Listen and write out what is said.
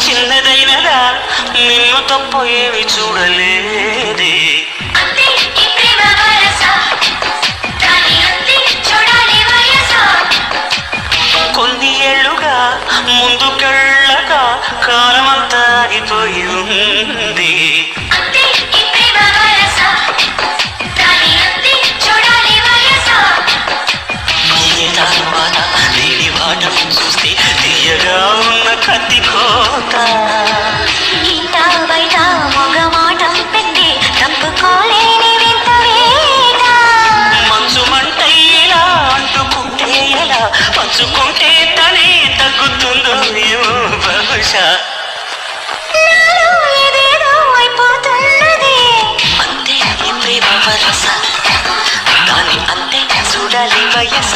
చిన్నదైనదా నిన్ను తప్ప ఏమి చూడలేదే కొన్ని ఏళ్ళుగా ముందుకెళ్ళక కాలమంతా ఆగిపోయి ఉంది లేని వాటం చూస్తే తీయగా ఉన్న కత్తి కోత బయట మొగ మాటం పెట్టి తప్పుకోలేని వింత వేట మంచు మంటయ్యేలా అంటుకుంటే ఎలా పంచుకుంటే తనే తగ్గుతుందో ఏమో బహుశా ఏదేదో అయిపోతున్నది అంతే ఈ ప్రేమ వరస దాని అంతే చూడాలి వయస